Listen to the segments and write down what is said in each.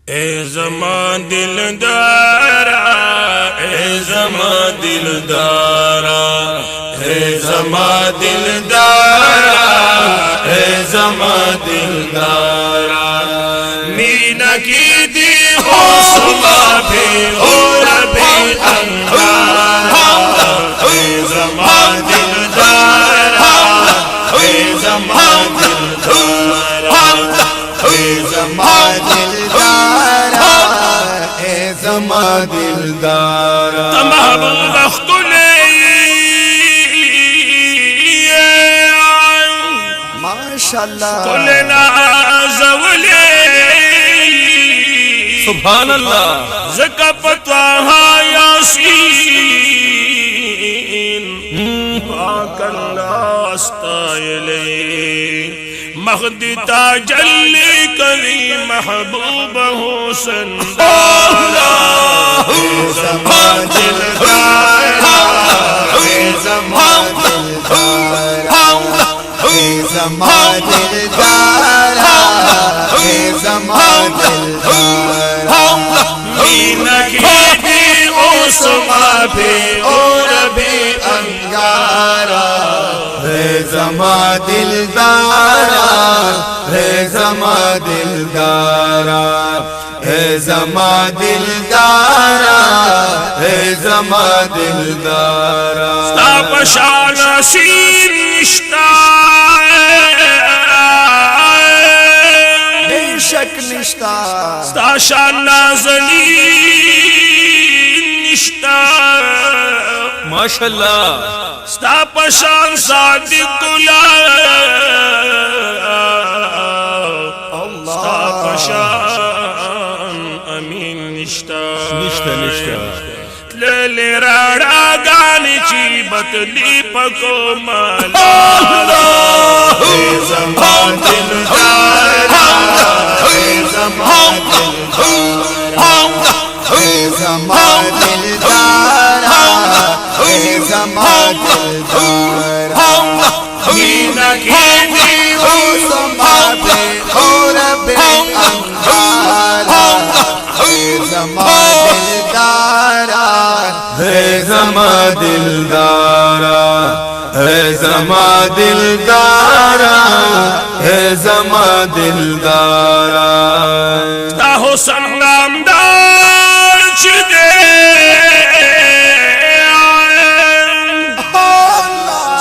ए ज़मा दिलदारा, ए ज़मा दिलदारा, ए ज़मा दिलदारा, ए ज़मा दिलदारा। मीना की दी हो सुबह भी और भी अंगारा। ए ज़मा दिलदारा, ए ज़मा दिलदारा, ए ज़मा दिलदारा, ए ज़मा दिलदारा। महबूब माशाअल्लाह सुभान अल्लाह। ज़का पत्वा यासीन पाकल्लास्तायले महदी ताजल्ली करी महबूब हुसन दारा। ए ज़मा दिलदारा, ए ज़मा दिलदारा, ए ज़मा दिलदारा, ए ज़मा दिलदारा। मीना की दी उस्मा भी और भी अंगारा। ए ज़मा दिलदारा, ए ज़मा दिलदारा, ए ज़मा दिलदारा, ए ज़मा दिलदारा। तापशान सीन निष्ठा बेशक निष्ठा, ताशान नाज़लीन निष्ठा माशाअल्लाह। तापशान सादिकुला तापशान अमीन निष्ठा निष्ठा निष्ठा। ले राड़ा गानी ची बतली पको माला। ए ज़मा दिलदारा, ए ज़मा दिलदारा, ए ज़मा दिलदारा, ए ज़मा दिलदारा। मीना की दी उस्मा भी और भी अंगारा। ए ज़मा दिलदारा, ए ज़मा दिलदारा, ए ज़मा दिलदारा, ए ज़मा दिलदारा। ताहो संगमदार चिदे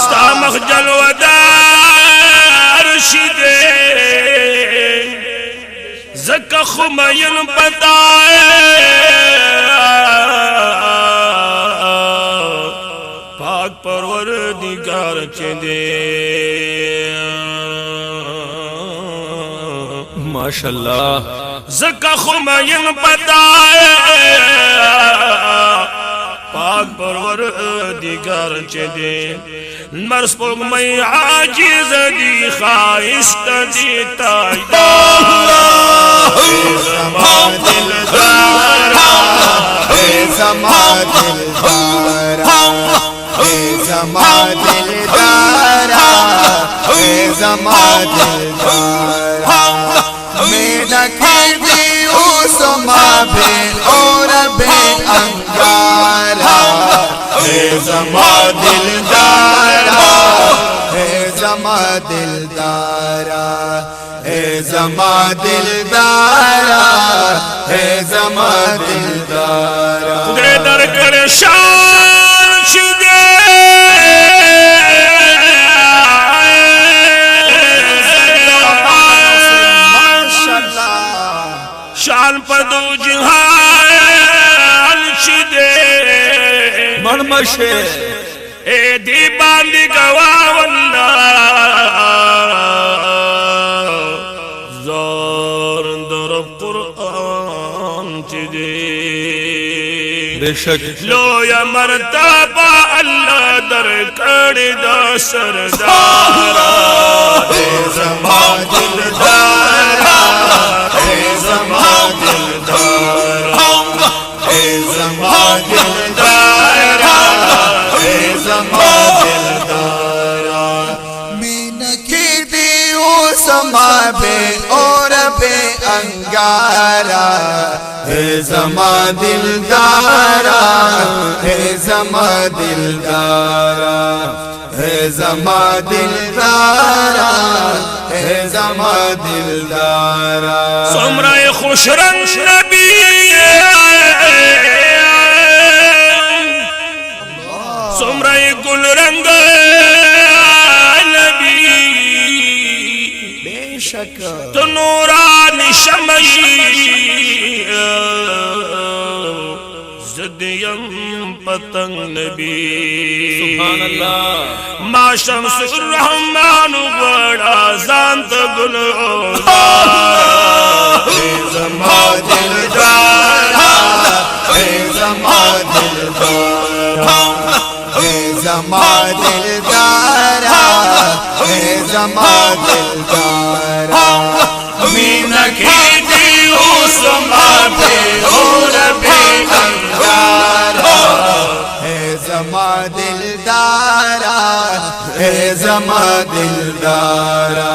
स्तामख जलवदार शिदे ज़का खुमयन बताए पाक परवरदिगार चिदे माशाअल्लाह। ज़का खुमयन बताए पाक परवरदिगार चिदे मर्स पोग मई आजिज़ दी खाइस्त दी ताईदारा। ए ज़मा दिलदारा, ए ज़मा दिलदारा, ए ज़मा दिलदारा, ए ज़मा दिलदारा। मीना की दी उस्मा भी और भी अंगारा। ए ज़मा दिलदारा, ए ज़मा दिलदारा, ए ज़मा दिलदारा, ए ज़मा दिलदारा। खुदे दर कर शान शुदे शान पदू जहान शुदे मणमशे ए दी बांदी गवावल्ला ज़ोर दर कुरान चिदे बेशक लो या मर्तबा अल्लाह दर कड़ दा सरदारा। ए ज़मा दिलदारा, ए ज़मा दिलदारा, ए ज़मा दिलदारा, ए ज़मा दिलदारा। मीना की दी उस्मा भी और भी अंगारा। दिलदारा, है ज़मा दिलदारा, है ज़मा दिलदारा, है ज़मा दिलदारा, है ज़मा दिलदारा। सुमरा खुश रंग नबी, सुमरा गुल रंग नबी, बेशक तो नूरानी शमई ज़दियम पतंग नबी। सुभान अल्लाह। मा शम्सुर रहमान बड़ा ज़ांत गुल ज़मा दिलदारा, है ज़मा दिलदारा, है ज़मा दिलदारा, है ज़मा दिलदारा। मीना की दी उस्मा पे और बेगंगारा, है ज़मा दिलदारा, है ज़मा दिलदारा,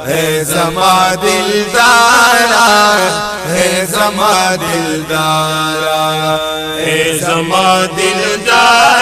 है ज़मा दिलदारा, है ज़मा दिलदारा, ज़मा दिलदार